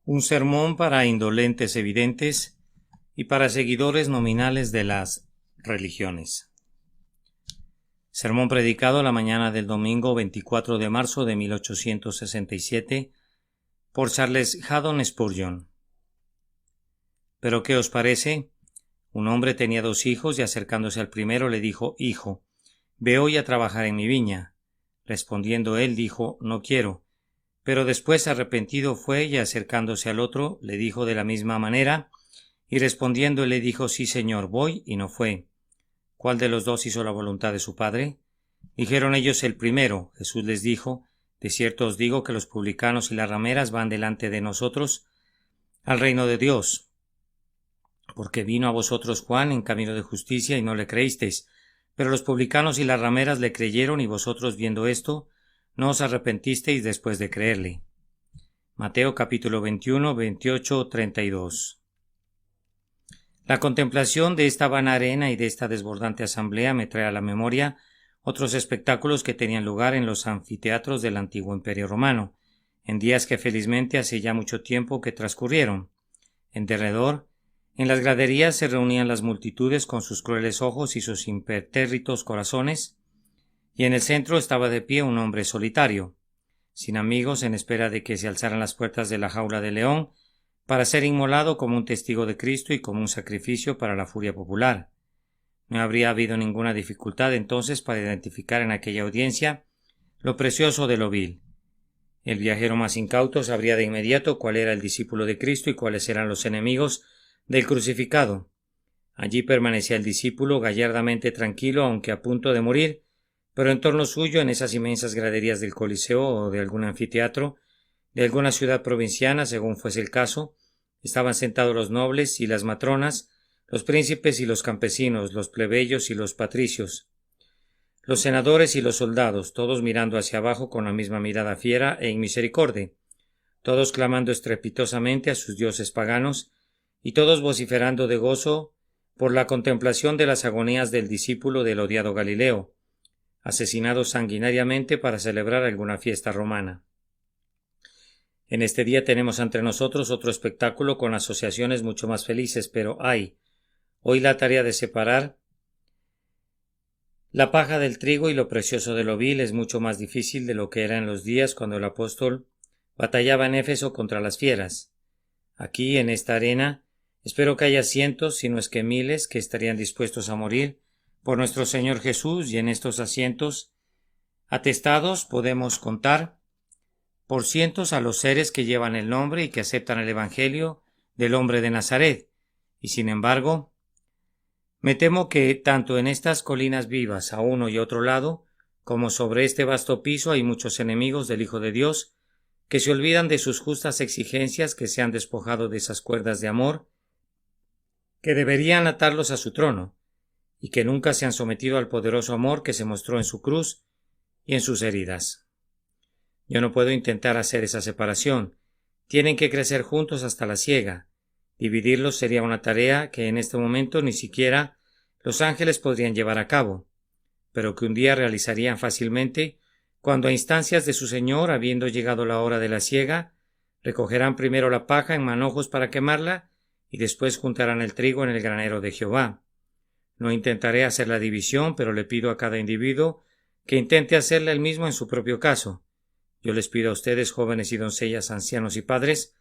Un sermón para indolentes evidentes y para seguidores nominales de las religiones. Sermón predicado la mañana del domingo 24 de marzo de 1867 por Charles Haddon Spurgeon. ¿Pero qué os parece? Un hombre tenía 2 hijos y acercándose al primero le dijo: Hijo, ve hoy a trabajar en mi viña. Respondiendo él dijo: No quiero. Pero después arrepentido fue y acercándose al otro le dijo de la misma manera, y respondiendo él le dijo: Sí, señor, voy, y no fue. ¿Cuál de los 2 hizo la voluntad de su padre? Dijeron ellos: el primero. Jesús les dijo: De cierto os digo que los publicanos y las rameras van delante de nosotros al reino de Dios. Porque vino a vosotros Juan en camino de justicia y no le creísteis, pero los publicanos y las rameras le creyeron, y vosotros viendo esto, no os arrepentisteis después de creerle. Mateo capítulo 21, 28, 32. La contemplación de esta vana arena y de esta desbordante asamblea me trae a la memoria otros espectáculos que tenían lugar en los anfiteatros del antiguo Imperio Romano, en días que felizmente hace ya mucho tiempo que transcurrieron. En derredor, en las graderías se reunían las multitudes con sus crueles ojos y sus impertérritos corazones, y en el centro estaba de pie un hombre solitario, sin amigos, en espera de que se alzaran las puertas de la jaula del león, para ser inmolado como un testigo de Cristo y como un sacrificio para la furia popular. No habría habido ninguna dificultad entonces para identificar en aquella audiencia lo precioso de lo vil. El viajero más incauto sabría de inmediato cuál era el discípulo de Cristo y cuáles eran los enemigos del crucificado. Allí permanecía el discípulo gallardamente tranquilo, aunque a punto de morir, pero en torno suyo, en esas inmensas graderías del Coliseo o de algún anfiteatro, de alguna ciudad provinciana, según fuese el caso, estaban sentados los nobles y las matronas, los príncipes y los campesinos, los plebeyos y los patricios, los senadores y los soldados, todos mirando hacia abajo con la misma mirada fiera e inmisericorde, todos clamando estrepitosamente a sus dioses paganos, y todos vociferando de gozo por la contemplación de las agonías del discípulo del odiado Galileo, asesinado sanguinariamente para celebrar alguna fiesta romana. En este día tenemos ante nosotros otro espectáculo con asociaciones mucho más felices, pero hoy la tarea de separar la paja del trigo y lo precioso de lo vil es mucho más difícil de lo que era en los días cuando el apóstol batallaba en Éfeso contra las fieras. Aquí, en esta arena, espero que haya cientos, si no es que miles, que estarían dispuestos a morir por nuestro Señor Jesús, y en estos asientos atestados podemos contar por cientos a los seres que llevan el nombre y que aceptan el Evangelio del hombre de Nazaret, y sin embargo, me temo que tanto en estas colinas vivas a uno y otro lado, como sobre este vasto piso hay muchos enemigos del Hijo de Dios, que se olvidan de sus justas exigencias, que se han despojado de esas cuerdas de amor, que deberían atarlos a su trono, y que nunca se han sometido al poderoso amor que se mostró en su cruz y en sus heridas. Yo no puedo intentar hacer esa separación. Tienen que crecer juntos hasta la siega. Dividirlos sería una tarea que en este momento ni siquiera los ángeles podrían llevar a cabo, pero que un día realizarían fácilmente cuando a instancias de su Señor, habiendo llegado la hora de la siega, recogerán primero la paja en manojos para quemarla y después juntarán el trigo en el granero de Jehová. No intentaré hacer la división, pero le pido a cada individuo que intente hacerla él mismo en su propio caso. Yo les pido a ustedes, jóvenes y doncellas, ancianos y padres,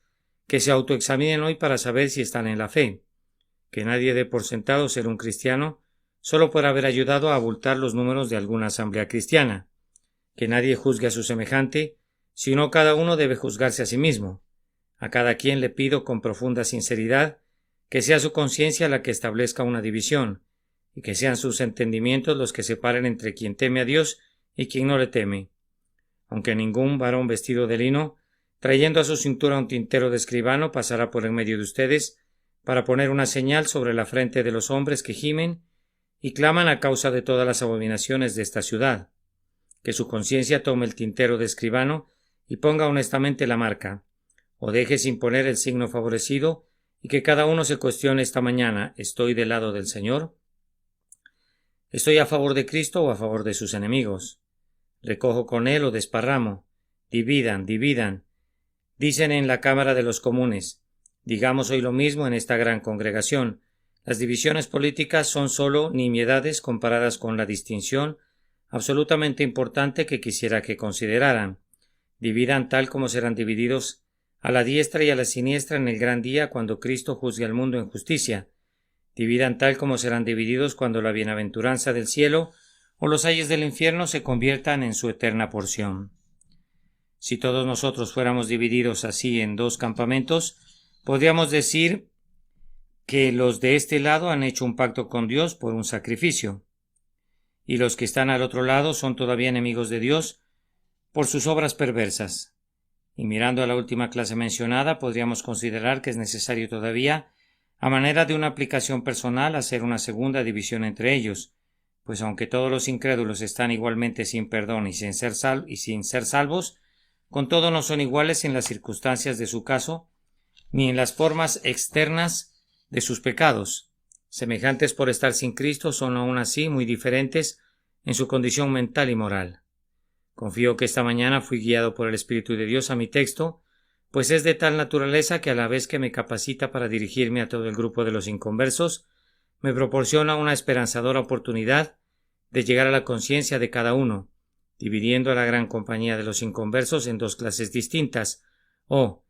que se autoexaminen hoy para saber si están en la fe. Que nadie dé por sentado ser un cristiano solo por haber ayudado a abultar los números de alguna asamblea cristiana. Que nadie juzgue a su semejante, sino cada uno debe juzgarse a sí mismo. A cada quien le pido con profunda sinceridad que sea su conciencia la que establezca una división, y que sean sus entendimientos los que separen entre quien teme a Dios y quien no le teme. Aunque ningún varón vestido de lino, trayendo a su cintura un tintero de escribano, pasará por en medio de ustedes para poner una señal sobre la frente de los hombres que gimen y claman a causa de todas las abominaciones de esta ciudad. Que su conciencia tome el tintero de escribano y ponga honestamente la marca, o deje sin poner el signo favorecido, y que cada uno se cuestione esta mañana: ¿estoy del lado del Señor? ¿Estoy a favor de Cristo o a favor de sus enemigos? ¿Recojo con él o desparramo? Dividan. Dicen en la Cámara de los Comunes. Digamos hoy lo mismo en esta gran congregación. Las divisiones políticas son solo nimiedades comparadas con la distinción absolutamente importante que quisiera que consideraran. Dividan tal como serán divididos a la diestra y a la siniestra en el gran día cuando Cristo juzgue al mundo en justicia. Dividan tal como serán divididos cuando la bienaventuranza del cielo o los ayes del infierno se conviertan en su eterna porción. Si todos nosotros fuéramos divididos así en dos campamentos, podríamos decir que los de este lado han hecho un pacto con Dios por un sacrificio, y los que están al otro lado son todavía enemigos de Dios por sus obras perversas. Y mirando a la última clase mencionada, podríamos considerar que es necesario todavía, a manera de una aplicación personal, hacer una segunda división entre ellos, pues aunque todos los incrédulos están igualmente sin perdón y sin ser salvos, con todo no son iguales en las circunstancias de su caso, ni en las formas externas de sus pecados. Semejantes por estar sin Cristo, son aún así muy diferentes en su condición mental y moral. Confío que esta mañana fui guiado por el Espíritu de Dios a mi texto, pues es de tal naturaleza que a la vez que me capacita para dirigirme a todo el grupo de los inconversos, me proporciona una esperanzadora oportunidad de llegar a la conciencia de cada uno, dividiendo a la gran compañía de los inconversos en dos clases distintas, o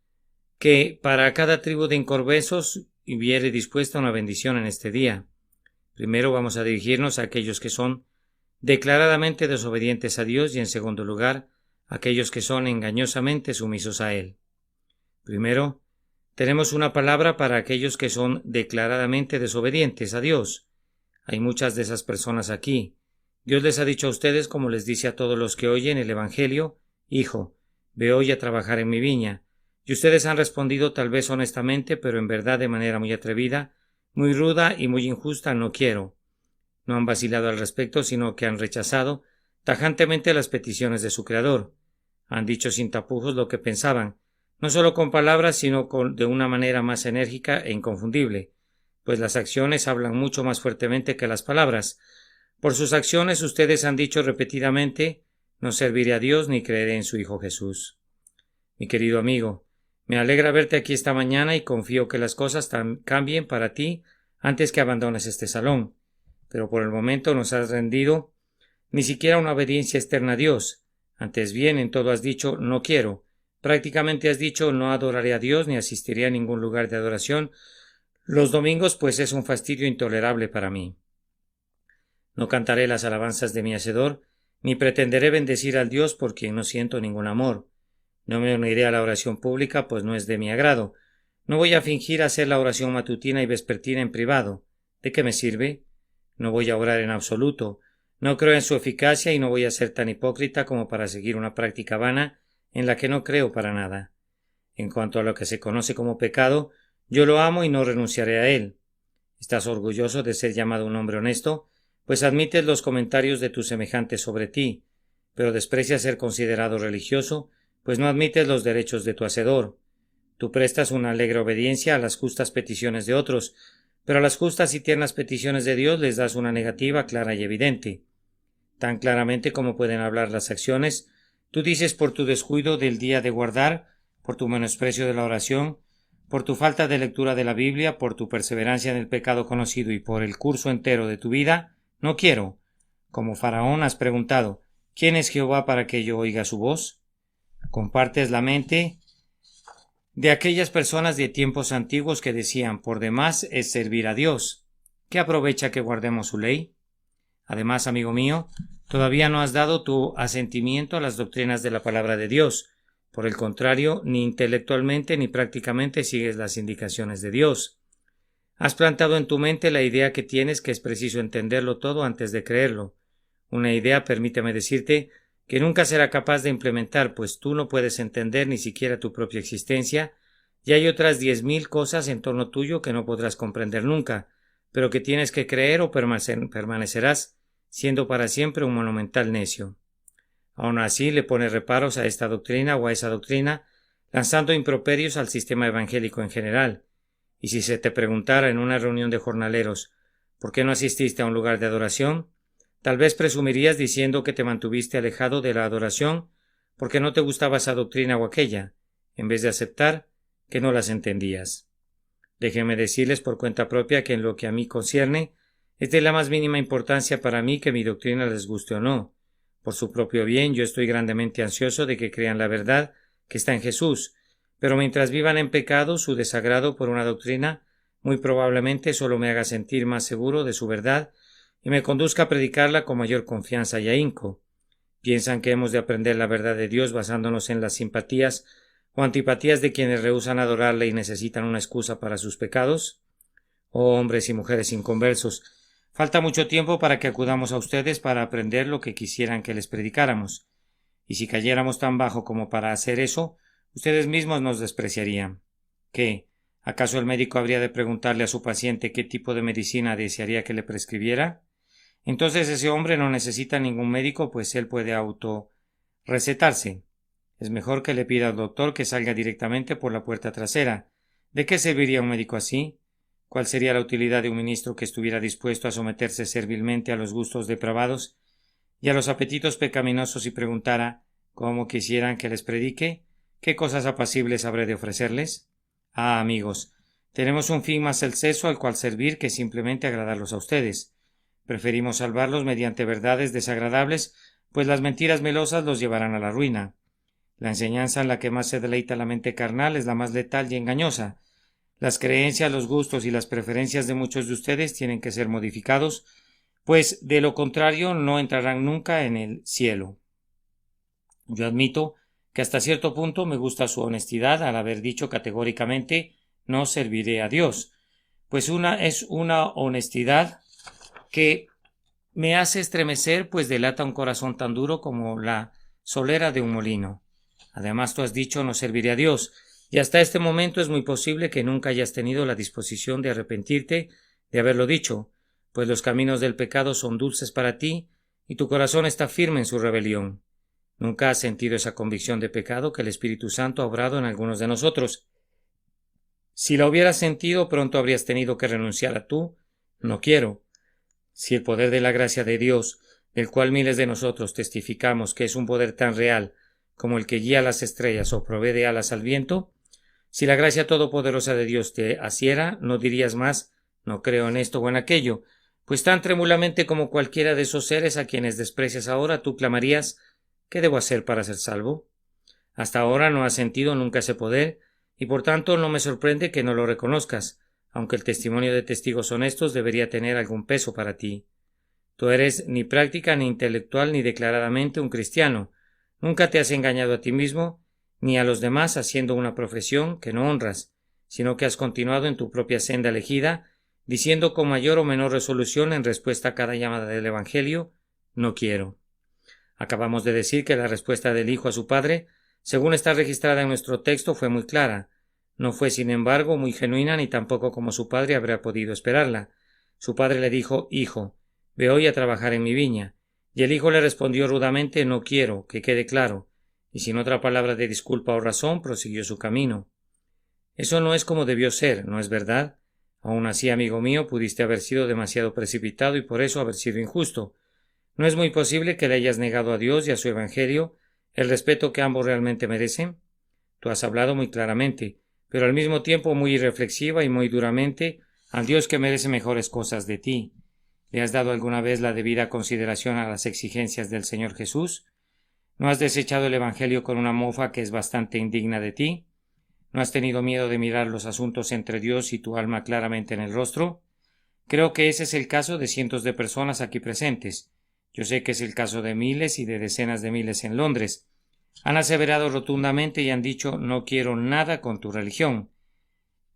que para cada tribu de inconversos hubiere dispuesta una bendición en este día. Primero vamos a dirigirnos a aquellos que son declaradamente desobedientes a Dios y en segundo lugar a aquellos que son engañosamente sumisos a Él. Primero, tenemos una palabra para aquellos que son declaradamente desobedientes a Dios. Hay muchas de esas personas aquí. Dios les ha dicho a ustedes, como les dice a todos los que oyen el Evangelio: Hijo, ve hoy a trabajar en mi viña. Y ustedes han respondido, tal vez honestamente, pero en verdad de manera muy atrevida, muy ruda y muy injusta: no quiero. No han vacilado al respecto, sino que han rechazado tajantemente las peticiones de su Creador. Han dicho sin tapujos lo que pensaban, no solo con palabras, sino de una manera más enérgica e inconfundible, pues las acciones hablan mucho más fuertemente que las palabras. Por sus acciones ustedes han dicho repetidamente: no serviré a Dios ni creeré en su Hijo Jesús. Mi querido amigo, me alegra verte aquí esta mañana y confío que las cosas cambien para ti antes que abandones este salón. Pero por el momento no has rendido ni siquiera una obediencia externa a Dios. Antes bien, en todo has dicho: no quiero. Prácticamente has dicho: no adoraré a Dios ni asistiré a ningún lugar de adoración los domingos, pues es un fastidio intolerable para mí. No cantaré las alabanzas de mi Hacedor, ni pretenderé bendecir al Dios por quien no siento ningún amor. No me uniré a la oración pública, pues no es de mi agrado. No voy a fingir hacer la oración matutina y vespertina en privado. ¿De qué me sirve? No voy a orar en absoluto. No creo en su eficacia y no voy a ser tan hipócrita como para seguir una práctica vana en la que no creo para nada. En cuanto a lo que se conoce como pecado, yo lo amo y no renunciaré a él. Estás orgulloso de ser llamado un hombre honesto, pues admites los comentarios de tus semejantes sobre ti, pero desprecias ser considerado religioso, pues no admites los derechos de tu Hacedor. Tú prestas una alegre obediencia a las justas peticiones de otros, pero a las justas y tiernas peticiones de Dios les das una negativa clara y evidente. Tan claramente como pueden hablar las acciones, tú dices: por tu descuido del día de guardar, por tu menosprecio de la oración, por tu falta de lectura de la Biblia, por tu perseverancia en el pecado conocido y por el curso entero de tu vida, no quiero. Como Faraón has preguntado: ¿quién es Jehová para que yo oiga su voz? Compartes la mente de aquellas personas de tiempos antiguos que decían: por demás es servir a Dios. ¿Qué aprovecha que guardemos su ley? Además, amigo mío, todavía no has dado tu asentimiento a las doctrinas de la palabra de Dios. Por el contrario, ni intelectualmente ni prácticamente sigues las indicaciones de Dios. Has plantado en tu mente la idea que tienes que es preciso entenderlo todo antes de creerlo. Una idea, permíteme decirte, que nunca será capaz de implementar, pues tú no puedes entender ni siquiera tu propia existencia, y hay otras 10,000 cosas en torno tuyo que no podrás comprender nunca, pero que tienes que creer o permanecerás siendo para siempre un monumental necio. Aun así le pones reparos a esta doctrina o a esa doctrina, lanzando improperios al sistema evangélico en general. Y si se te preguntara en una reunión de jornaleros ¿por qué no asististe a un lugar de adoración?, tal vez presumirías diciendo que te mantuviste alejado de la adoración porque no te gustaba esa doctrina o aquella. en vez de aceptar que no las entendías. Déjenme decirles por cuenta propia que en lo que a mí concierne, es de la más mínima importancia para mí que mi doctrina les guste o no. Por su propio bien, yo estoy grandemente ansioso de que crean la verdad que está en Jesús, pero mientras vivan en pecado, su desagrado por una doctrina muy probablemente solo me haga sentir más seguro de su verdad y me conduzca a predicarla con mayor confianza y ahínco. ¿Piensan que hemos de aprender la verdad de Dios basándonos en las simpatías o antipatías de quienes rehúsan adorarle y necesitan una excusa para sus pecados? Oh, hombres y mujeres inconversos, falta mucho tiempo para que acudamos a ustedes para aprender lo que quisieran que les predicáramos. Y si cayéramos tan bajo como para hacer eso, ustedes mismos nos despreciarían. ¿Qué? ¿Acaso el médico habría de preguntarle a su paciente qué tipo de medicina desearía que le prescribiera? Entonces ese hombre no necesita ningún médico, pues él puede recetarse. Es mejor que le pida al doctor que salga directamente por la puerta trasera. ¿De qué serviría un médico así? ¿Cuál sería la utilidad de un ministro que estuviera dispuesto a someterse servilmente a los gustos depravados y a los apetitos pecaminosos y preguntara cómo quisieran que les predique? ¿Qué cosas apacibles habré de ofrecerles? Ah, amigos, tenemos un fin más excelso al cual servir que simplemente agradarlos a ustedes. Preferimos salvarlos mediante verdades desagradables, pues las mentiras melosas los llevarán a la ruina. La enseñanza en la que más se deleita la mente carnal es la más letal y engañosa. Las creencias, los gustos y las preferencias de muchos de ustedes tienen que ser modificados, pues de lo contrario no entrarán nunca en el cielo. Yo admito que hasta cierto punto me gusta su honestidad al haber dicho categóricamente no serviré a Dios, pues es una honestidad que me hace estremecer, pues delata un corazón tan duro como la solera de un molino. Además, tú has dicho no serviré a Dios, y hasta este momento es muy posible que nunca hayas tenido la disposición de arrepentirte de haberlo dicho, pues los caminos del pecado son dulces para ti, y tu corazón está firme en su rebelión. Nunca has sentido esa convicción de pecado que el Espíritu Santo ha obrado en algunos de nosotros. Si la hubieras sentido, pronto habrías tenido que renunciar a tú no quiero. Si el poder de la gracia de Dios, del cual miles de nosotros testificamos que es un poder tan real como el que guía las estrellas o provee de alas al viento, si la gracia todopoderosa de Dios te asiera, no dirías más no creo en esto o en aquello, pues tan trémulamente como cualquiera de esos seres a quienes desprecias ahora, tú clamarías ¿qué debo hacer para ser salvo? Hasta ahora no has sentido nunca ese poder, y por tanto no me sorprende que no lo reconozcas, aunque el testimonio de testigos honestos debería tener algún peso para ti. Tú eres ni práctica, ni intelectual, ni declaradamente un cristiano. Nunca te has engañado a ti mismo, ni a los demás haciendo una profesión que no honras, sino que has continuado en tu propia senda elegida, diciendo con mayor o menor resolución en respuesta a cada llamada del Evangelio, no quiero. Acabamos de decir que la respuesta del Hijo a su Padre, según está registrada en nuestro texto, fue muy clara. No fue, sin embargo, muy genuina ni tampoco como su padre habría podido esperarla. Su padre le dijo, Hijo, ve hoy a trabajar en mi viña. Y el hijo le respondió rudamente, no quiero, que quede claro. Y sin otra palabra de disculpa o razón, prosiguió su camino. Eso no es como debió ser, ¿no es verdad? Aun así, amigo mío, pudiste haber sido demasiado precipitado y por eso haber sido injusto. ¿No es muy posible que le hayas negado a Dios y a su Evangelio el respeto que ambos realmente merecen? Tú has hablado muy claramente, pero al mismo tiempo muy irreflexiva y muy duramente al Dios que merece mejores cosas de ti. ¿Le has dado alguna vez la debida consideración a las exigencias del Señor Jesús? ¿No has desechado el Evangelio con una mofa que es bastante indigna de ti? ¿No has tenido miedo de mirar los asuntos entre Dios y tu alma claramente en el rostro? Creo que ese es el caso de cientos de personas aquí presentes. Yo sé que es el caso de miles y de decenas de miles en Londres. Han aseverado rotundamente y han dicho no quiero nada con tu religión.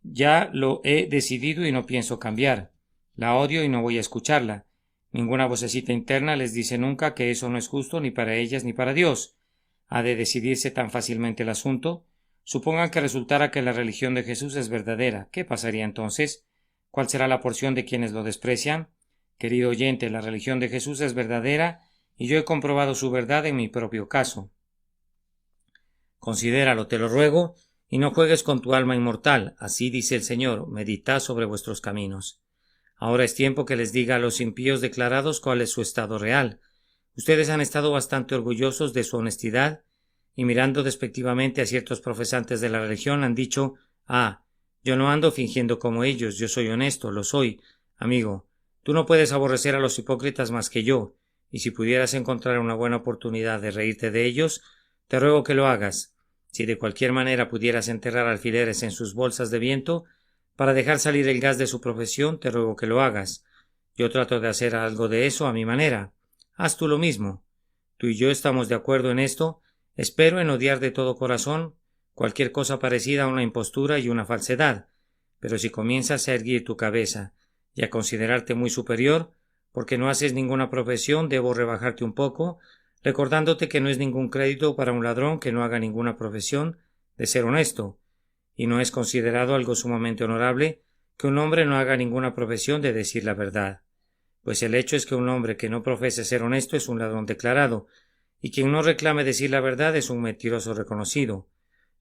Ya lo he decidido y no pienso cambiar. La odio y no voy a escucharla. Ninguna vocecita interna les dice nunca que eso no es justo ni para ellas ni para Dios. ¿Ha de decidirse tan fácilmente el asunto? Supongan que resultara que la religión de Jesús es verdadera. ¿Qué pasaría entonces? ¿Cuál será la porción de quienes lo desprecian? Querido oyente, la religión de Jesús es verdadera y yo he comprobado su verdad en mi propio caso. Considéralo, te lo ruego, y no juegues con tu alma inmortal. Así dice el Señor, meditad sobre vuestros caminos. Ahora es tiempo que les diga a los impíos declarados cuál es su estado real. Ustedes han estado bastante orgullosos de su honestidad y mirando despectivamente a ciertos profesantes de la religión han dicho: yo no ando fingiendo como ellos, yo soy honesto, lo soy. Amigo, tú no puedes aborrecer a los hipócritas más que yo, y si pudieras encontrar una buena oportunidad de reírte de ellos, te ruego que lo hagas. Si de cualquier manera pudieras enterrar alfileres en sus bolsas de viento para dejar salir el gas de su profesión, te ruego que lo hagas. Yo trato de hacer algo de eso a mi manera. Haz tú lo mismo. Tú y yo estamos de acuerdo en esto. Espero en odiar de todo corazón cualquier cosa parecida a una impostura y una falsedad, pero si comienzas a erguir tu cabeza y a considerarte muy superior, porque no haces ninguna profesión, debo rebajarte un poco, recordándote que no es ningún crédito para un ladrón que no haga ninguna profesión de ser honesto, y no es considerado algo sumamente honorable que un hombre no haga ninguna profesión de decir la verdad, pues el hecho es que un hombre que no profese ser honesto es un ladrón declarado, y quien no reclame decir la verdad es un mentiroso reconocido.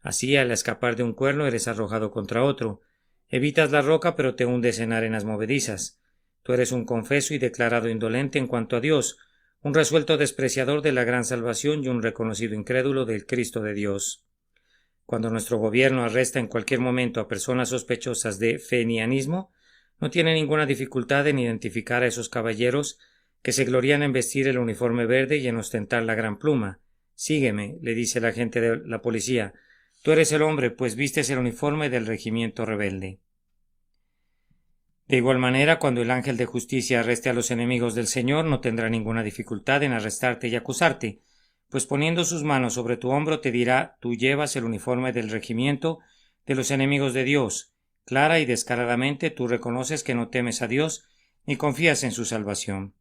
Así, al escapar de un cuerno eres arrojado contra otro. Evitas la roca, pero te hundes en arenas movedizas. Tú eres un confeso y declarado indolente en cuanto a Dios, un resuelto despreciador de la gran salvación y un reconocido incrédulo del Cristo de Dios. Cuando nuestro gobierno arresta en cualquier momento a personas sospechosas de fenianismo, no tiene ninguna dificultad en identificar a esos caballeros que se glorían en vestir el uniforme verde y en ostentar la gran pluma. Sígueme, le dice el agente de la policía. Tú eres el hombre, pues vistes el uniforme del regimiento rebelde. De igual manera, cuando el ángel de justicia arreste a los enemigos del Señor, no tendrá ninguna dificultad en arrestarte y acusarte, pues poniendo sus manos sobre tu hombro te dirá: tú llevas el uniforme del regimiento de los enemigos de Dios. Clara y descaradamente tú reconoces que no temes a Dios ni confías en su salvación.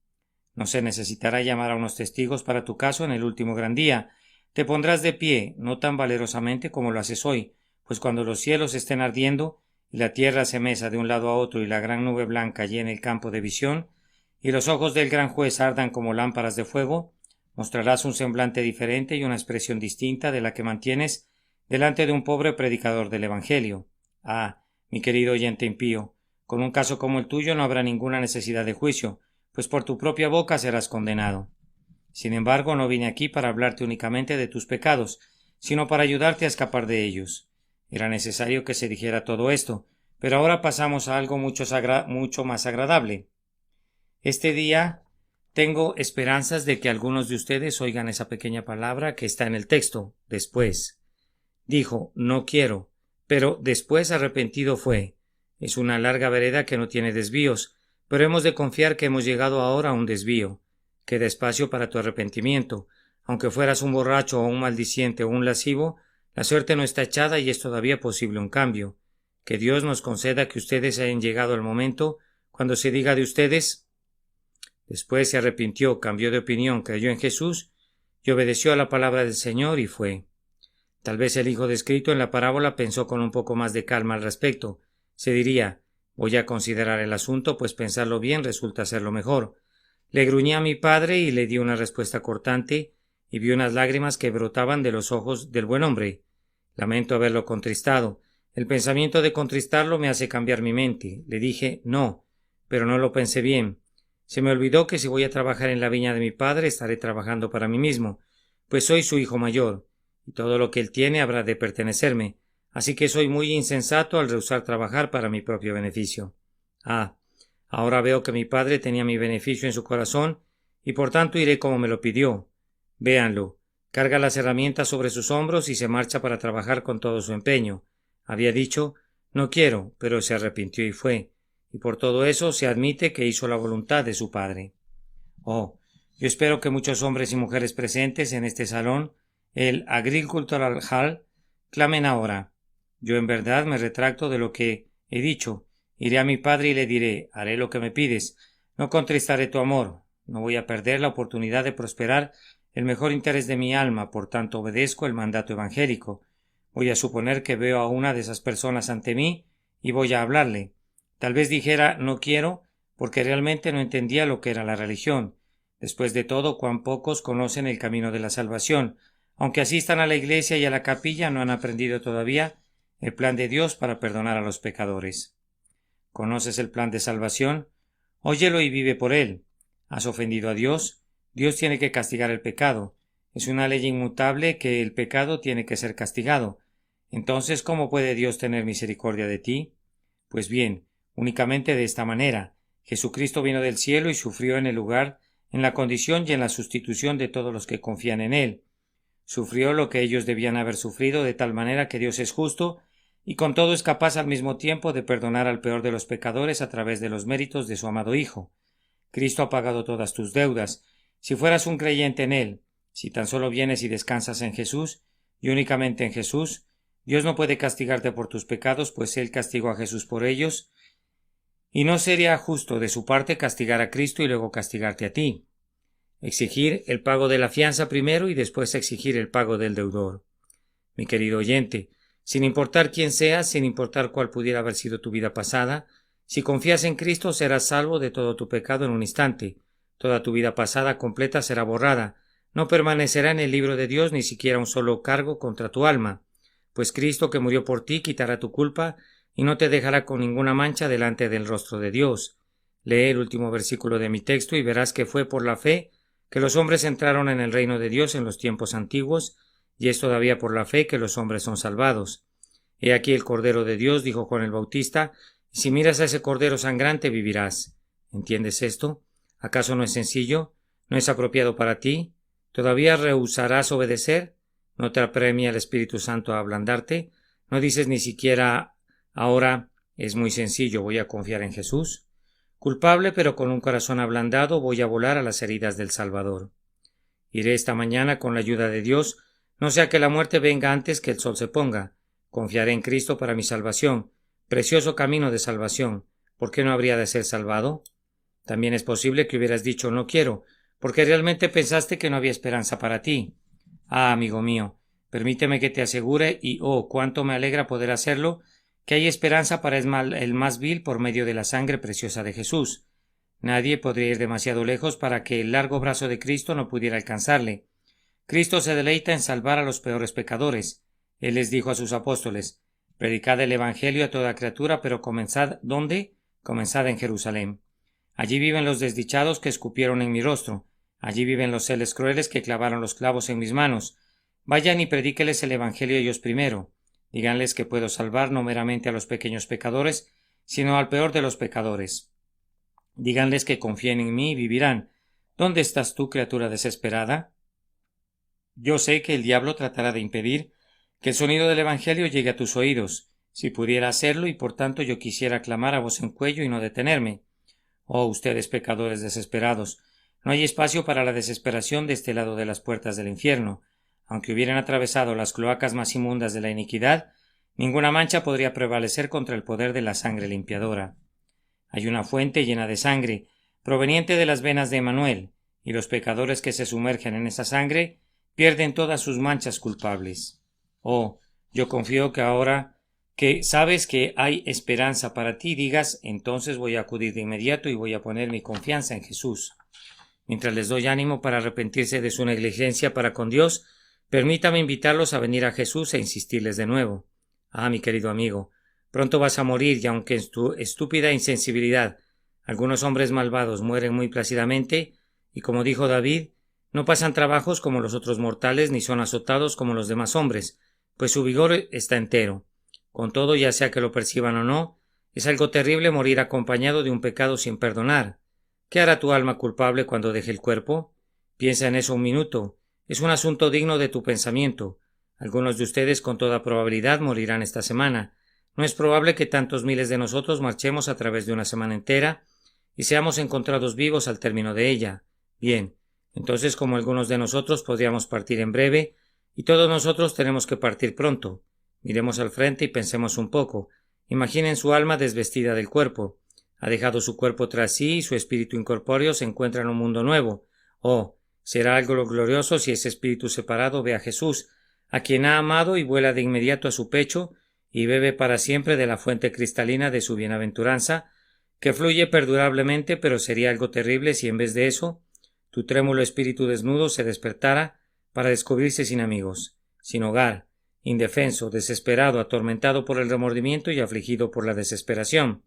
No se necesitará llamar a unos testigos para tu caso en el último gran día. Te pondrás de pie, no tan valerosamente como lo haces hoy, pues cuando los cielos estén ardiendo y la tierra se mesa de un lado a otro y la gran nube blanca llene el campo de visión, y los ojos del gran juez ardan como lámparas de fuego, mostrarás un semblante diferente y una expresión distinta de la que mantienes delante de un pobre predicador del Evangelio. Mi querido oyente impío, con un caso como el tuyo no habrá ninguna necesidad de juicio, pues por tu propia boca serás condenado. Sin embargo, no vine aquí para hablarte únicamente de tus pecados, sino para ayudarte a escapar de ellos. Era necesario que se dijera todo esto, pero ahora pasamos a algo mucho más agradable. Este día tengo esperanzas de que algunos de ustedes oigan esa pequeña palabra que está en el texto, después. Dijo: no quiero, pero después arrepentido fue. Es una larga vereda que no tiene desvíos, pero hemos de confiar que hemos llegado ahora a un desvío. Queda espacio para tu arrepentimiento. Aunque fueras un borracho o un maldiciente o un lascivo, la suerte no está echada y es todavía posible un cambio. Que Dios nos conceda que ustedes hayan llegado al momento cuando se diga de ustedes: después se arrepintió, cambió de opinión, creyó en Jesús y obedeció a la palabra del Señor y fue. Tal vez el hijo descrito en la parábola pensó con un poco más de calma al respecto. Se diría: voy a considerar el asunto, pues pensarlo bien resulta ser lo mejor. Le gruñí a mi padre y le di una respuesta cortante, y vi unas lágrimas que brotaban de los ojos del buen hombre. Lamento haberlo contristado. El pensamiento de contristarlo me hace cambiar mi mente. Le dije no, pero no lo pensé bien. Se me olvidó que si voy a trabajar en la viña de mi padre, estaré trabajando para mí mismo, pues soy su hijo mayor, y todo lo que él tiene habrá de pertenecerme, así que soy muy insensato al rehusar trabajar para mi propio beneficio. Ahora veo que mi padre tenía mi beneficio en su corazón, y por tanto iré como me lo pidió. Véanlo, carga las herramientas sobre sus hombros y se marcha para trabajar con todo su empeño. Había dicho no quiero, pero se arrepintió y fue, y por todo eso se admite que hizo la voluntad de su padre. Yo espero que muchos hombres y mujeres presentes en este salón, el Agricultural Hall, clamen ahora: yo en verdad me retracto de lo que he dicho. Iré a mi padre y le diré: haré lo que me pides, no contristaré tu amor, no voy a perder la oportunidad de prosperar el mejor interés de mi alma, por tanto obedezco el mandato evangélico. Voy a suponer que veo a una de esas personas ante mí y voy a hablarle. Tal vez dijera no quiero, porque realmente no entendía lo que era la religión. Después de todo, cuán pocos conocen el camino de la salvación. Aunque asistan a la iglesia y a la capilla, no han aprendido todavía el plan de Dios para perdonar a los pecadores. ¿Conoces el plan de salvación? Óyelo y vive por él. ¿Has ofendido a Dios? Dios tiene que castigar el pecado. Es una ley inmutable que el pecado tiene que ser castigado. Entonces, ¿cómo puede Dios tener misericordia de ti? Pues bien, únicamente de esta manera. Jesucristo vino del cielo y sufrió en el lugar, en la condición y en la sustitución de todos los que confían en Él. Sufrió lo que ellos debían haber sufrido, de tal manera que Dios es justo y con todo es capaz al mismo tiempo de perdonar al peor de los pecadores a través de los méritos de su amado Hijo. Cristo ha pagado todas tus deudas. Si fueras un creyente en Él, si tan solo vienes y descansas en Jesús, y únicamente en Jesús, Dios no puede castigarte por tus pecados, pues Él castigó a Jesús por ellos, y no sería justo de su parte castigar a Cristo y luego castigarte a ti. Exigir el pago de la fianza primero y después exigir el pago del deudor. Mi querido oyente, sin importar quién seas, sin importar cuál pudiera haber sido tu vida pasada, si confías en Cristo serás salvo de todo tu pecado en un instante. Toda tu vida pasada completa será borrada. No permanecerá en el libro de Dios ni siquiera un solo cargo contra tu alma, pues Cristo que murió por ti quitará tu culpa y no te dejará con ninguna mancha delante del rostro de Dios. Lee el último versículo de mi texto y verás que fue por la fe que los hombres entraron en el reino de Dios en los tiempos antiguos, y es todavía por la fe que los hombres son salvados. He aquí el Cordero de Dios, dijo Juan el Bautista, y si miras a ese Cordero sangrante vivirás. ¿Entiendes esto? ¿Acaso no es sencillo? ¿No es apropiado para ti? ¿Todavía rehusarás obedecer? ¿No te apremia el Espíritu Santo a ablandarte? ¿No dices ni siquiera ahora es muy sencillo, voy a confiar en Jesús? Culpable pero con un corazón ablandado voy a volar a las heridas del Salvador. Iré esta mañana con la ayuda de Dios, no sea que la muerte venga antes que el sol se ponga. Confiaré en Cristo para mi salvación, precioso camino de salvación. ¿Por qué no habría de ser salvado? También es posible que hubieras dicho no quiero, porque realmente pensaste que no había esperanza para ti. Ah, amigo mío, permíteme que te asegure, y oh, cuánto me alegra poder hacerlo, que hay esperanza para el más vil por medio de la sangre preciosa de Jesús. Nadie podría ir demasiado lejos para que el largo brazo de Cristo no pudiera alcanzarle. Cristo se deleita en salvar a los peores pecadores. Él les dijo a sus apóstoles, predicad el Evangelio a toda criatura, pero comenzad, ¿dónde? Comenzad en Jerusalén. Allí viven los desdichados que escupieron en mi rostro. Allí viven los seres crueles que clavaron los clavos en mis manos. Vayan y predíqueles el Evangelio ellos primero. Díganles que puedo salvar no meramente a los pequeños pecadores, sino al peor de los pecadores. Díganles que confíen en mí y vivirán. ¿Dónde estás tú, criatura desesperada? Yo sé que el diablo tratará de impedir que el sonido del Evangelio llegue a tus oídos, si pudiera hacerlo, y por tanto yo quisiera clamar a voz en cuello y no detenerme. Oh, ustedes pecadores desesperados, no hay espacio para la desesperación de este lado de las puertas del infierno. Aunque hubieran atravesado las cloacas más inmundas de la iniquidad, ninguna mancha podría prevalecer contra el poder de la sangre limpiadora. Hay una fuente llena de sangre, proveniente de las venas de Emmanuel, y los pecadores que se sumergen en esa sangre pierden todas sus manchas culpables. Oh, yo confío que ahora que sabes que hay esperanza para ti, digas, entonces voy a acudir de inmediato y voy a poner mi confianza en Jesús. Mientras les doy ánimo para arrepentirse de su negligencia para con Dios, permítame invitarlos a venir a Jesús e insistirles de nuevo. Ah, mi querido amigo, pronto vas a morir y aunque en tu estúpida insensibilidad algunos hombres malvados mueren muy plácidamente, y como dijo David, no pasan trabajos como los otros mortales ni son azotados como los demás hombres, pues su vigor está entero. Con todo, ya sea que lo perciban o no, es algo terrible morir acompañado de un pecado sin perdonar. ¿Qué hará tu alma culpable cuando deje el cuerpo? Piensa en eso un minuto. Es un asunto digno de tu pensamiento. Algunos de ustedes con toda probabilidad morirán esta semana. No es probable que tantos miles de nosotros marchemos a través de una semana entera y seamos encontrados vivos al término de ella. Bien, entonces como algunos de nosotros podríamos partir en breve, y todos nosotros tenemos que partir pronto. Miremos al frente y pensemos un poco. Imaginen su alma desvestida del cuerpo. Ha dejado su cuerpo tras sí y su espíritu incorpóreo se encuentra en un mundo nuevo. Oh, será algo glorioso si ese espíritu separado ve a Jesús, a quien ha amado y vuela de inmediato a su pecho y bebe para siempre de la fuente cristalina de su bienaventuranza, que fluye perdurablemente, pero sería algo terrible si en vez de eso tu trémulo espíritu desnudo se despertara para descubrirse sin amigos, sin hogar, indefenso, desesperado, atormentado por el remordimiento y afligido por la desesperación.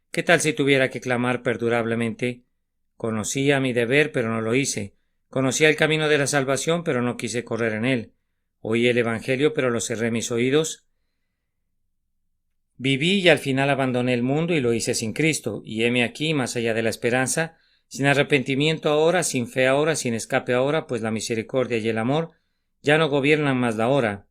¿Qué tal si tuviera que clamar perdurablemente? Conocía mi deber, pero no lo hice. Conocía el camino de la salvación, pero no quise correr en él. Oí el Evangelio, pero lo cerré mis oídos. Viví y al final abandoné el mundo y lo hice sin Cristo, y heme aquí, más allá de la esperanza, sin arrepentimiento ahora, sin fe ahora, sin escape ahora, pues la misericordia y el amor ya no gobiernan más la hora.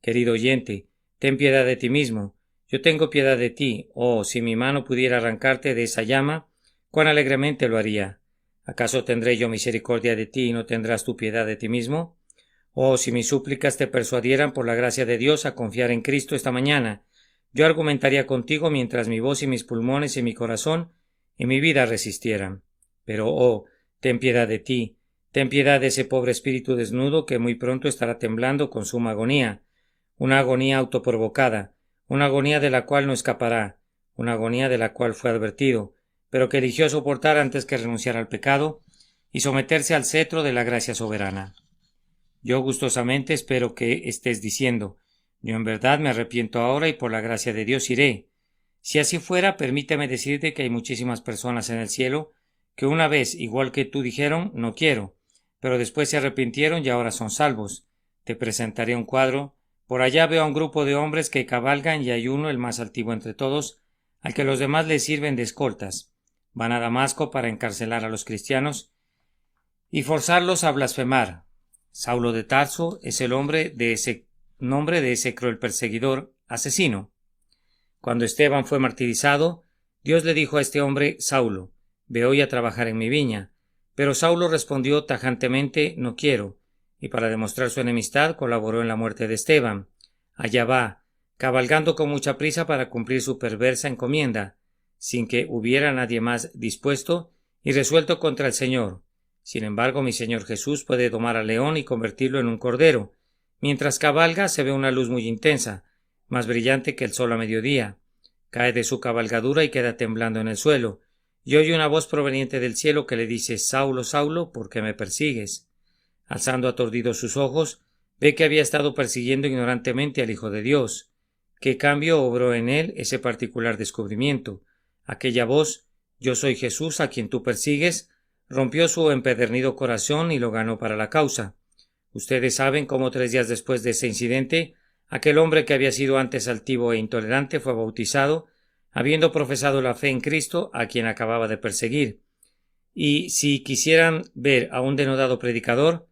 Querido oyente, ten piedad de ti mismo. Yo tengo piedad de ti. Oh, si mi mano pudiera arrancarte de esa llama, cuán alegremente lo haría. ¿Acaso tendré yo misericordia de ti y no tendrás tu piedad de ti mismo? Oh, si mis súplicas te persuadieran por la gracia de Dios a confiar en Cristo esta mañana, yo argumentaría contigo mientras mi voz y mis pulmones y mi corazón y mi vida resistieran. Pero, oh, ten piedad de ti, ten piedad de ese pobre espíritu desnudo que muy pronto estará temblando con suma agonía, una agonía autoprovocada, una agonía de la cual no escapará, una agonía de la cual fue advertido, pero que eligió soportar antes que renunciar al pecado y someterse al cetro de la gracia soberana. Yo gustosamente espero que estés diciendo: yo en verdad me arrepiento ahora y por la gracia de Dios iré. Si así fuera, permíteme decirte que hay muchísimas personas en el cielo que una vez, igual que tú, dijeron no quiero, pero después se arrepintieron y ahora son salvos. Te presentaré un cuadro. Por allá veo a un grupo de hombres que cabalgan y hay uno, el más altivo entre todos, al que los demás le sirven de escoltas. Van a Damasco para encarcelar a los cristianos y forzarlos a blasfemar. Saulo de Tarso es el nombre de ese cruel perseguidor, asesino. Cuando Esteban fue martirizado, Dios le dijo a este hombre: Saulo, ve hoy a trabajar en mi viña. Pero Saulo respondió tajantemente: no quiero, y para demostrar su enemistad colaboró en la muerte de Esteban. Allá va, cabalgando con mucha prisa para cumplir su perversa encomienda, sin que hubiera nadie más dispuesto y resuelto contra el Señor. Sin embargo, mi Señor Jesús puede domar al león y convertirlo en un cordero. Mientras cabalga se ve una luz muy intensa, más brillante que el sol a mediodía. Cae de su cabalgadura y queda temblando en el suelo, y oye una voz proveniente del cielo que le dice: Saulo, Saulo, ¿por qué me persigues? Alzando aturdido sus ojos, ve que había estado persiguiendo ignorantemente al Hijo de Dios. ¿Qué cambio obró en él ese particular descubrimiento? Aquella voz: yo soy Jesús a quien tú persigues, rompió su empedernido corazón y lo ganó para la causa. Ustedes saben cómo 3 días después de ese incidente, aquel hombre que había sido antes altivo e intolerante fue bautizado, habiendo profesado la fe en Cristo a quien acababa de perseguir. Y si quisieran ver a un denodado predicador,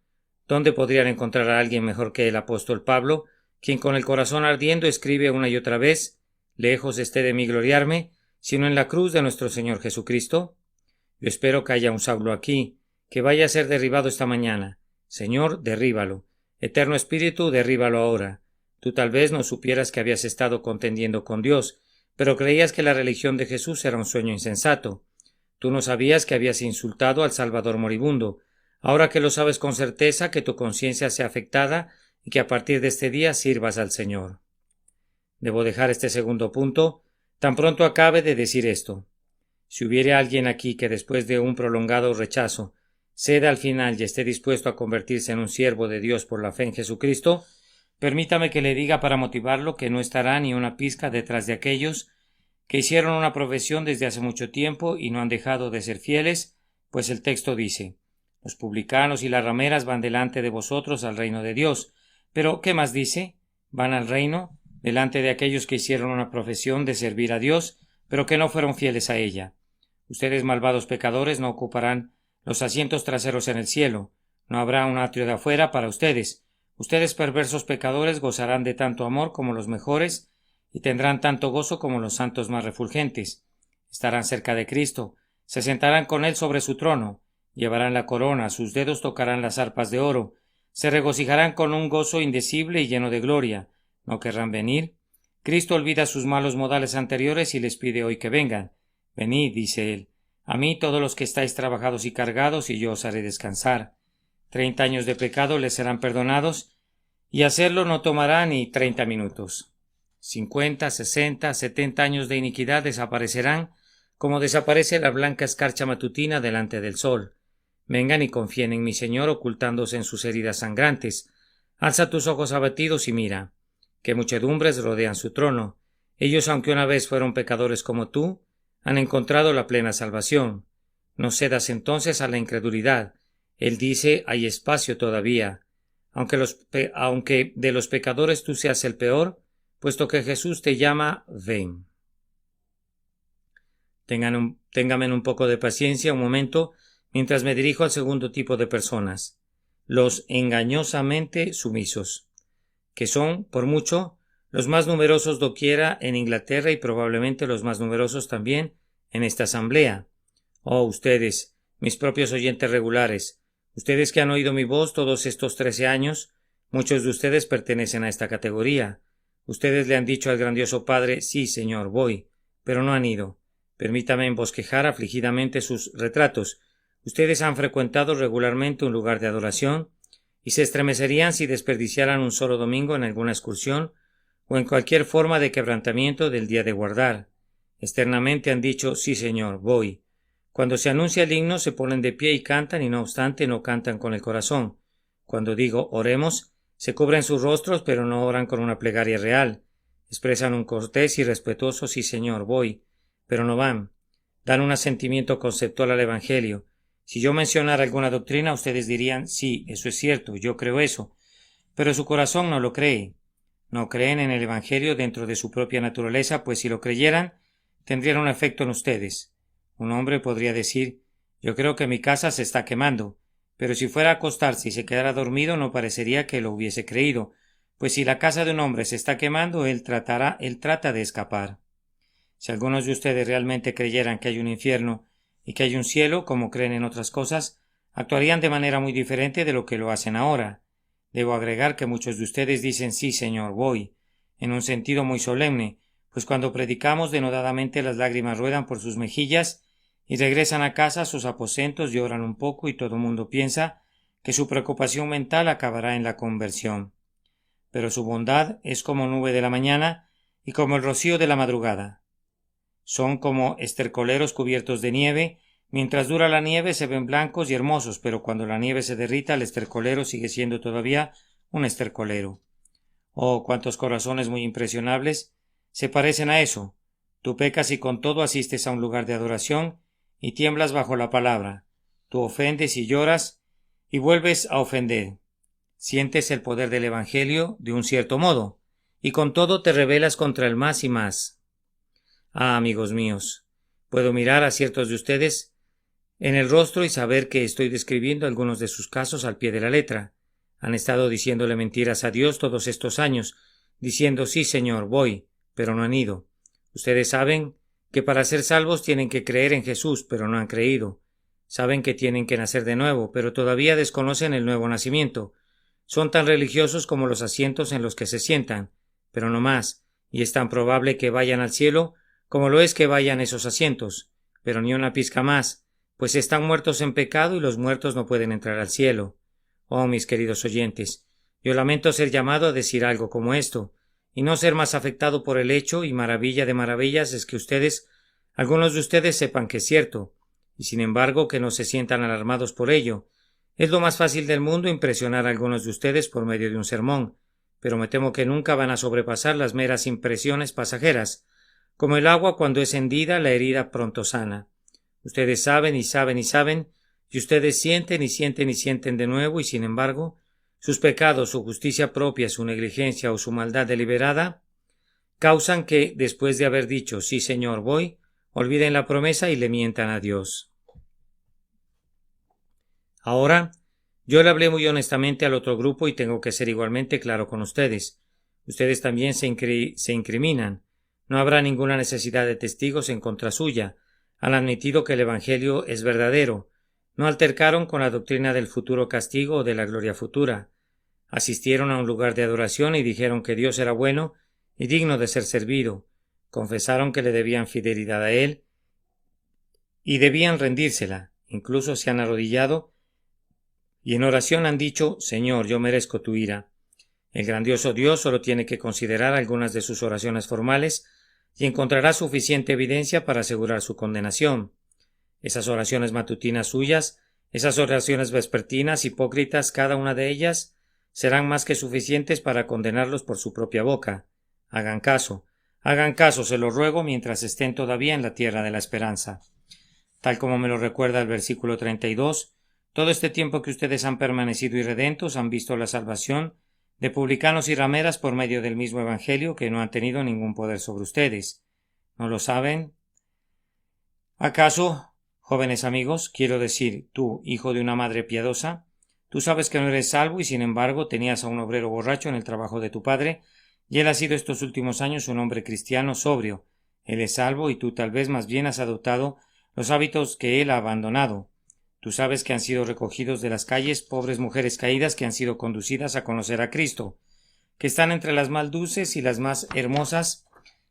¿dónde podrían encontrar a alguien mejor que el apóstol Pablo, quien con el corazón ardiendo escribe una y otra vez: lejos esté de mí gloriarme, sino en la cruz de nuestro Señor Jesucristo? Yo espero que haya un Saulo aquí, que vaya a ser derribado esta mañana. Señor, derríbalo. Eterno Espíritu, derríbalo ahora. Tú tal vez no supieras que habías estado contendiendo con Dios, pero creías que la religión de Jesús era un sueño insensato. Tú no sabías que habías insultado al Salvador moribundo. Ahora que lo sabes con certeza, que tu conciencia sea afectada y que a partir de este día sirvas al Señor. Debo dejar este segundo punto tan pronto acabe de decir esto. Si hubiere alguien aquí que después de un prolongado rechazo ceda al final y esté dispuesto a convertirse en un siervo de Dios por la fe en Jesucristo, permítame que le diga para motivarlo que no estará ni una pizca detrás de aquellos que hicieron una profesión desde hace mucho tiempo y no han dejado de ser fieles, pues el texto dice: los publicanos y las rameras van delante de vosotros al reino de Dios. Pero, ¿qué más dice? Van al reino delante de aquellos que hicieron una profesión de servir a Dios, pero que no fueron fieles a ella. Ustedes, malvados pecadores, no ocuparán los asientos traseros en el cielo. No habrá un atrio de afuera para ustedes. Ustedes, perversos pecadores, gozarán de tanto amor como los mejores y tendrán tanto gozo como los santos más refulgentes. Estarán cerca de Cristo, se sentarán con Él sobre su trono, llevarán la corona, sus dedos tocarán las arpas de oro, se regocijarán con un gozo indecible y lleno de gloria. ¿No querrán venir? Cristo olvida sus malos modales anteriores y les pide hoy que vengan. Venid, dice Él, a mí todos los que estáis trabajados y cargados, y yo os haré descansar. 30 años de pecado les serán perdonados, y hacerlo no tomará ni 30 minutos. 50, 60, 70 años de iniquidad desaparecerán, como desaparece la blanca escarcha matutina delante del sol. Vengan y confíen en mi Señor ocultándose en sus heridas sangrantes. Alza tus ojos abatidos y mira, que muchedumbres rodean su trono. Ellos, aunque una vez fueron pecadores como tú, han encontrado la plena salvación. No cedas entonces a la incredulidad. Él dice, hay espacio todavía, aunque de los pecadores tú seas el peor, puesto que Jesús te llama, ven. Ténganme un poco de paciencia un momento mientras me dirijo al segundo tipo de personas, los engañosamente sumisos, que son, por mucho, los más numerosos doquiera en Inglaterra y probablemente los más numerosos también en esta asamblea. Oh, ustedes, mis propios oyentes regulares, ustedes que han oído mi voz todos estos 13 años, muchos de ustedes pertenecen a esta categoría. Ustedes le han dicho al grandioso Padre, sí, Señor, voy, pero no han ido. Permítame embosquejar afligidamente sus retratos. Ustedes han frecuentado regularmente un lugar de adoración y se estremecerían si desperdiciaran un solo domingo en alguna excursión o en cualquier forma de quebrantamiento del día de guardar. Externamente han dicho, sí, Señor, voy. Cuando se anuncia el himno se ponen de pie y cantan, y no obstante no cantan con el corazón. Cuando digo oremos, se cubren sus rostros, pero no oran con una plegaria real. Expresan un cortés y respetuoso sí, Señor, voy, pero no van. Dan un asentimiento conceptual al Evangelio. Si yo mencionara alguna doctrina, ustedes dirían, sí, eso es cierto, yo creo eso. Pero su corazón no lo cree. No creen en el Evangelio dentro de su propia naturaleza, pues si lo creyeran, tendrían un efecto en ustedes. Un hombre podría decir, yo creo que mi casa se está quemando, pero si fuera a acostarse y se quedara dormido no parecería que lo hubiese creído, pues si la casa de un hombre se está quemando, él trata de escapar. Si algunos de ustedes realmente creyeran que hay un infierno y que hay un cielo, como creen en otras cosas, actuarían de manera muy diferente de lo que lo hacen ahora. Debo agregar que muchos de ustedes dicen sí, Señor, voy, en un sentido muy solemne, pues cuando predicamos denodadamente las lágrimas ruedan por sus mejillas y regresan a casa a sus aposentos, lloran un poco y todo el mundo piensa que su preocupación mental acabará en la conversión. Pero su bondad es como nube de la mañana y como el rocío de la madrugada. Son como estercoleros cubiertos de nieve. Mientras dura la nieve se ven blancos y hermosos, pero cuando la nieve se derrita el estercolero sigue siendo todavía un estercolero. Oh, cuántos corazones muy impresionables se parecen a eso. Tú pecas y con todo asistes a un lugar de adoración y tiemblas bajo la palabra. Tú ofendes y lloras y vuelves a ofender. Sientes el poder del Evangelio de un cierto modo y con todo te rebelas contra el más y más. Ah, amigos míos, puedo mirar a ciertos de ustedes en el rostro y saber que estoy describiendo algunos de sus casos al pie de la letra. Han estado diciéndole mentiras a Dios todos estos años, diciendo sí, Señor, voy, pero no han ido. Ustedes saben que para ser salvos tienen que creer en Jesús, pero no han creído. Saben que tienen que nacer de nuevo, pero todavía desconocen el nuevo nacimiento. Son tan religiosos como los asientos en los que se sientan, pero no más, y es tan probable que vayan al cielo como lo es que vayan esos asientos, pero ni una pizca más, pues están muertos en pecado y los muertos no pueden entrar al cielo. Oh, mis queridos oyentes, yo lamento ser llamado a decir algo como esto, y no ser más afectado por el hecho, y maravilla de maravillas es que algunos de ustedes sepan que es cierto, y sin embargo que no se sientan alarmados por ello. Es lo más fácil del mundo impresionar a algunos de ustedes por medio de un sermón, pero me temo que nunca van a sobrepasar las meras impresiones pasajeras. Como el agua cuando es hendida, la herida pronto sana. Ustedes saben y saben y saben, y ustedes sienten y sienten y sienten de nuevo, y sin embargo, sus pecados, su justicia propia, su negligencia o su maldad deliberada causan que, después de haber dicho sí, Señor, voy, olviden la promesa y le mientan a Dios. Ahora, yo le hablé muy honestamente al otro grupo y tengo que ser igualmente claro con ustedes. Ustedes también se incriminan. No habrá ninguna necesidad de testigos en contra suya. Han admitido que el Evangelio es verdadero. No altercaron con la doctrina del futuro castigo o de la gloria futura. Asistieron a un lugar de adoración y dijeron que Dios era bueno y digno de ser servido. Confesaron que le debían fidelidad a Él y debían rendírsela. Incluso se han arrodillado y en oración han dicho, Señor, yo merezco tu ira. El grandioso Dios solo tiene que considerar algunas de sus oraciones formales y encontrará suficiente evidencia para asegurar su condenación. Esas oraciones matutinas suyas, esas oraciones vespertinas, hipócritas, cada una de ellas, serán más que suficientes para condenarlos por su propia boca. Hagan caso, se lo ruego, mientras estén todavía en la tierra de la esperanza. Tal como me lo recuerda el versículo 32, Todo este tiempo que ustedes han permanecido irredentos, han visto la salvación de publicanos y rameras por medio del mismo Evangelio, que no han tenido ningún poder sobre ustedes. ¿No lo saben? ¿Acaso, jóvenes amigos, quiero decir, tú, hijo de una madre piadosa, tú sabes que no eres salvo y sin embargo tenías a un obrero borracho en el trabajo de tu padre, y él ha sido estos últimos años un hombre cristiano sobrio? Él es salvo y tú tal vez más bien has adoptado los hábitos que él ha abandonado. Tú sabes que han sido recogidos de las calles pobres mujeres caídas que han sido conducidas a conocer a Cristo, que están entre las más dulces y las más hermosas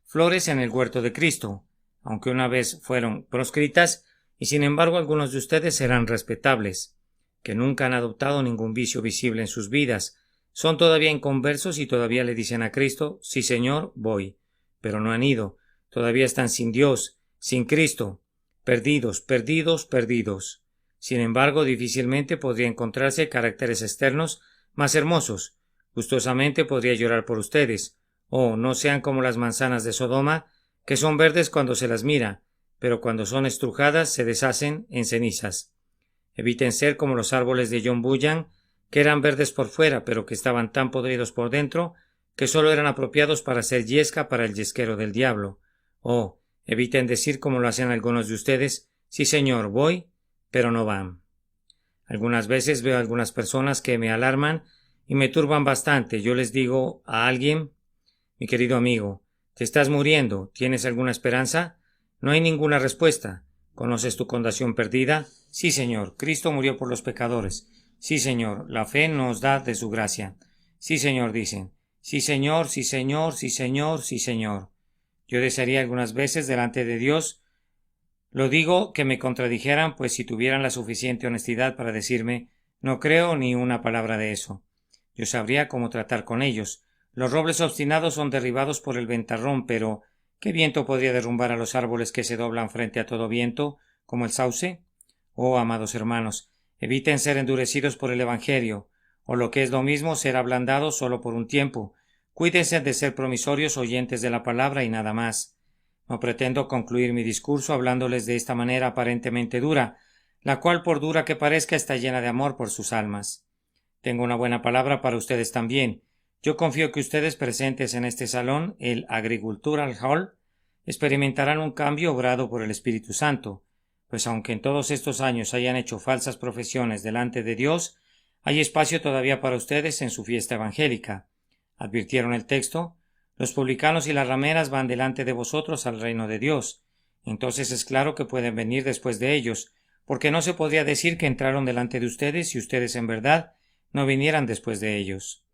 flores en el huerto de Cristo, aunque una vez fueron proscritas, y sin embargo algunos de ustedes serán respetables, que nunca han adoptado ningún vicio visible en sus vidas, son todavía inconversos y todavía le dicen a Cristo, sí Señor, voy, pero no han ido, todavía están sin Dios, sin Cristo, perdidos, perdidos, perdidos. Sin embargo, difícilmente podría encontrarse caracteres externos más hermosos. Gustosamente podría llorar por ustedes. Oh, no sean como las manzanas de Sodoma, que son verdes cuando se las mira, pero cuando son estrujadas se deshacen en cenizas. Eviten ser como los árboles de John Bunyan, que eran verdes por fuera, pero que estaban tan podridos por dentro, que sólo eran apropiados para hacer yesca para el yesquero del diablo. Oh, eviten decir como lo hacen algunos de ustedes, sí señor, voy, pero no van. Algunas veces veo a algunas personas que me alarman y me turban bastante. Yo les digo a alguien, mi querido amigo, te estás muriendo, ¿tienes alguna esperanza? No hay ninguna respuesta. ¿Conoces tu condición perdida? Sí, Señor, Cristo murió por los pecadores. Sí, Señor, la fe nos da de su gracia. Sí, Señor, dicen. Sí, Señor, sí, Señor, sí, Señor, sí, Señor. Yo desearía algunas veces delante de Dios, lo digo, que me contradijeran, pues si tuvieran la suficiente honestidad para decirme, no creo ni una palabra de eso. Yo sabría cómo tratar con ellos. Los robles obstinados son derribados por el ventarrón, pero ¿qué viento podría derrumbar a los árboles que se doblan frente a todo viento, como el sauce? Oh, amados hermanos, eviten ser endurecidos por el Evangelio, o lo que es lo mismo, ser ablandados solo por un tiempo. Cuídense de ser promisorios oyentes de la palabra y nada más. No pretendo concluir mi discurso hablándoles de esta manera aparentemente dura, la cual, por dura que parezca, está llena de amor por sus almas. Tengo una buena palabra para ustedes también. Yo confío que ustedes presentes en este salón, el Agricultural Hall, experimentarán un cambio obrado por el Espíritu Santo, pues aunque en todos estos años hayan hecho falsas profesiones delante de Dios, hay espacio todavía para ustedes en su fiesta evangélica. ¿Advirtieron el texto? Los publicanos y las rameras van delante de vosotros al reino de Dios. Entonces es claro que pueden venir después de ellos, porque no se podría decir que entraron delante de ustedes si ustedes en verdad no vinieran después de ellos.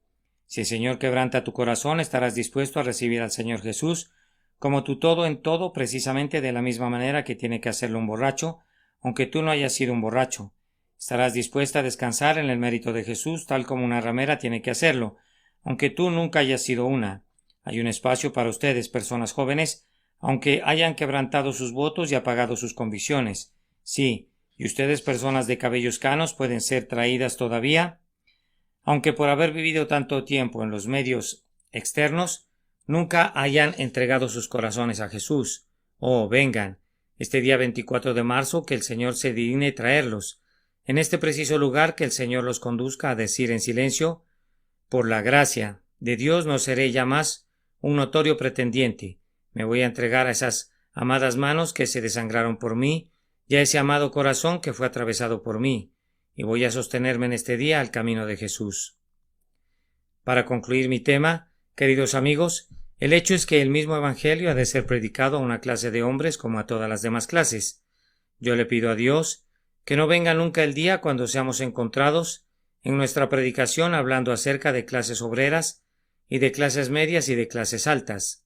Si el Señor quebranta tu corazón, estarás dispuesto a recibir al Señor Jesús como tu todo en todo, precisamente de la misma manera que tiene que hacerlo un borracho, aunque tú no hayas sido un borracho. Estarás dispuesta a descansar en el mérito de Jesús, tal como una ramera tiene que hacerlo, aunque tú nunca hayas sido una. Hay un espacio para ustedes, personas jóvenes, aunque hayan quebrantado sus votos y apagado sus convicciones. Sí, y ustedes, personas de cabellos canos, pueden ser traídas todavía, aunque por haber vivido tanto tiempo en los medios externos, nunca hayan entregado sus corazones a Jesús. Oh, vengan, este día 24 de marzo, que el Señor se digne traerlos. En este preciso lugar, que el Señor los conduzca a decir en silencio, por la gracia de Dios no seré ya más un notorio pretendiente. Me voy a entregar a esas amadas manos que se desangraron por mí y a ese amado corazón que fue atravesado por mí, y voy a sostenerme en este día al camino de Jesús. Para concluir mi tema, queridos amigos, el hecho es que el mismo Evangelio ha de ser predicado a una clase de hombres como a todas las demás clases. Yo le pido a Dios que no venga nunca el día cuando seamos encontrados en nuestra predicación hablando acerca de clases obreras y de clases medias y de clases altas.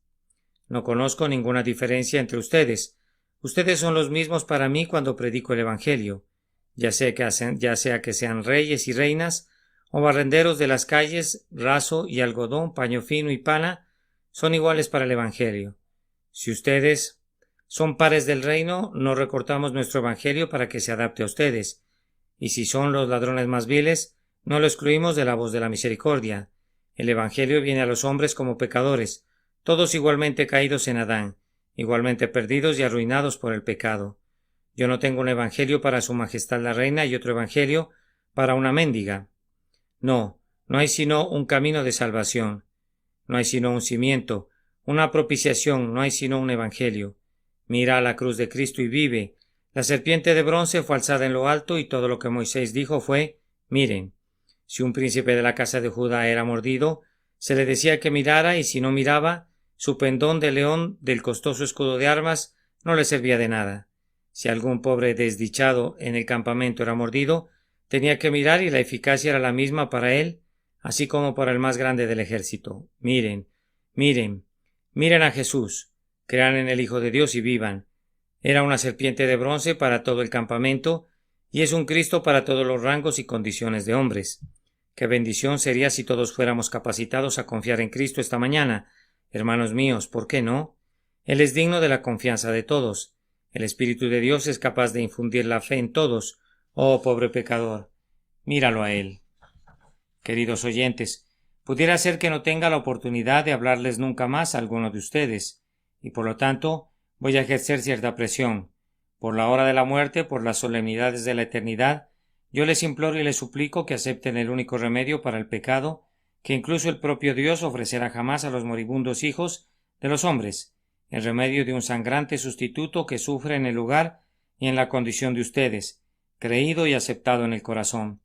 No conozco ninguna diferencia entre ustedes. Ustedes son los mismos para mí cuando predico el Evangelio, ya sea que sean reyes y reinas o barrenderos de las calles, raso y algodón, paño fino y pana, son iguales para el Evangelio. Si ustedes son pares del reino, no recortamos nuestro Evangelio para que se adapte a ustedes, y si son los ladrones más viles, no lo excluimos de la voz de la misericordia. El Evangelio viene a los hombres como pecadores, todos igualmente caídos en Adán, igualmente perdidos y arruinados por el pecado. Yo no tengo un evangelio para su majestad la reina y otro evangelio para una mendiga. No, no hay sino un camino de salvación. No hay sino un cimiento, una propiciación, no hay sino un evangelio. Mira a la cruz de Cristo y vive. La serpiente de bronce fue alzada en lo alto y todo lo que Moisés dijo fue: miren. Si un príncipe de la casa de Judá era mordido, se le decía que mirara, y si no miraba, su pendón de león del costoso escudo de armas no le servía de nada. Si algún pobre desdichado en el campamento era mordido, tenía que mirar y la eficacia era la misma para él, así como para el más grande del ejército. Miren, miren, miren a Jesús, crean en el Hijo de Dios y vivan. Era una serpiente de bronce para todo el campamento, y es un Cristo para todos los rangos y condiciones de hombres. Qué bendición sería si todos fuéramos capacitados a confiar en Cristo esta mañana. Hermanos míos, ¿por qué no? Él es digno de la confianza de todos. El Espíritu de Dios es capaz de infundir la fe en todos. Oh, pobre pecador, míralo a él. Queridos oyentes, pudiera ser que no tenga la oportunidad de hablarles nunca más a alguno de ustedes, y por lo tanto voy a ejercer cierta presión. Por la hora de la muerte, por las solemnidades de la eternidad, yo les imploro y les suplico que acepten el único remedio para el pecado que incluso el propio Dios ofrecerá jamás a los moribundos hijos de los hombres, el remedio de un sangrante sustituto que sufre en el lugar y en la condición de ustedes, creído y aceptado en el corazón.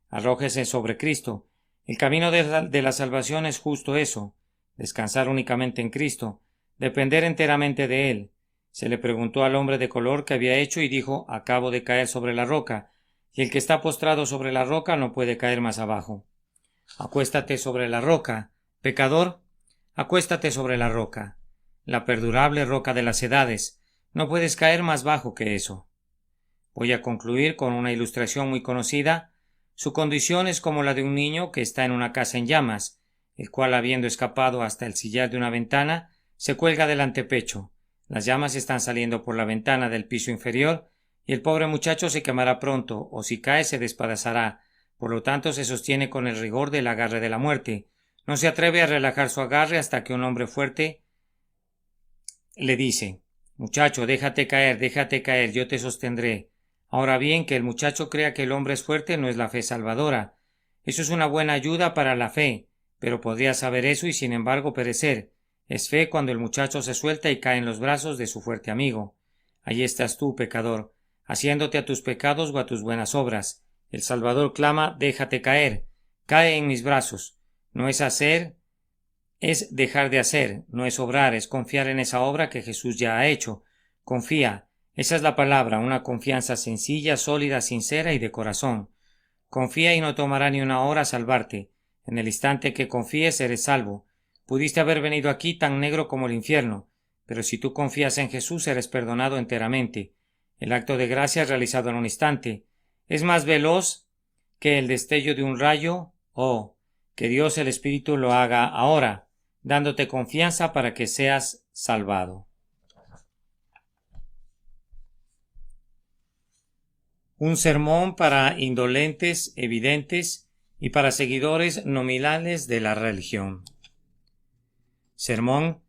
Arrójese sobre Cristo. El camino de la salvación es justo eso: descansar únicamente en Cristo, depender enteramente de Él. Se le preguntó al hombre de color qué había hecho y dijo: acabo de caer sobre la roca, y el que está postrado sobre la roca no puede caer más abajo. Acuéstate sobre la roca, pecador, acuéstate sobre la roca, la perdurable roca de las edades. No puedes caer más bajo que eso. Voy a concluir con una ilustración muy conocida. Su condición es como la de un niño que está en una casa en llamas, el cual, habiendo escapado hasta el sillar de una ventana, se cuelga del antepecho. Las llamas están saliendo por la ventana del piso inferior y el pobre muchacho se quemará pronto, o si cae se despedazará. Por lo tanto se sostiene con el rigor del agarre de la muerte. No se atreve a relajar su agarre hasta que un hombre fuerte le dice: muchacho, déjate caer, yo te sostendré. Ahora bien, que el muchacho crea que el hombre es fuerte no es la fe salvadora. Eso es una buena ayuda para la fe, pero podría saber eso y sin embargo perecer. Es fe cuando el muchacho se suelta y cae en los brazos de su fuerte amigo. Allí estás tú, pecador, haciéndote a tus pecados o a tus buenas obras. El Salvador clama: déjate caer, cae en mis brazos. No es hacer, es dejar de hacer, no es obrar, es confiar en esa obra que Jesús ya ha hecho. Confía, esa es la palabra, una confianza sencilla, sólida, sincera y de corazón. Confía y no tomará ni una hora salvarte. En el instante que confíes eres salvo. Pudiste haber venido aquí tan negro como el infierno, pero si tú confías en Jesús eres perdonado enteramente. El acto de gracia es realizado en un instante. Es más veloz que el destello de un rayo. Oh, que Dios el Espíritu lo haga ahora, dándote confianza para que seas salvado. Un sermón para indolentes, evidentes y para seguidores nominales de la religión. Sermón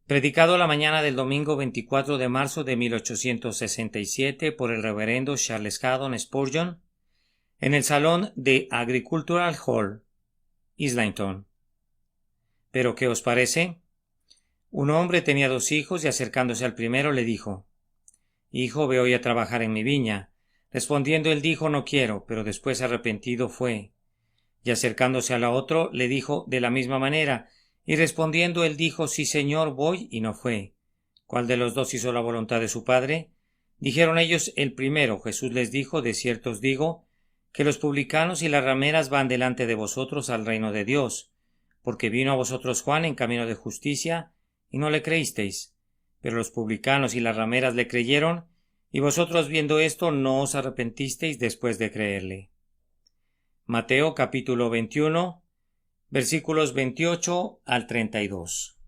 predicado la mañana del domingo 24 de marzo de 1867 por el reverendo Charles Haddon Spurgeon en el salón de Agricultural Hall, Islington. ¿Pero qué os parece? Un hombre tenía 2 hijos y acercándose al primero le dijo: hijo, ve hoy a trabajar en mi viña. Respondiendo él dijo: no quiero, pero después arrepentido fue. Y acercándose a la otro le dijo de la misma manera, y respondiendo él dijo: sí, señor, voy, y no fue. ¿Cuál de los 2 hizo la voluntad de su padre? Dijeron ellos: el primero. Jesús les dijo: de cierto os digo, que los publicanos y las rameras van delante de vosotros al reino de Dios, porque vino a vosotros Juan en camino de justicia, y no le creísteis, pero los publicanos y las rameras le creyeron, y vosotros viendo esto no os arrepentisteis después de creerle. Mateo capítulo 21, versículos 28 al 32.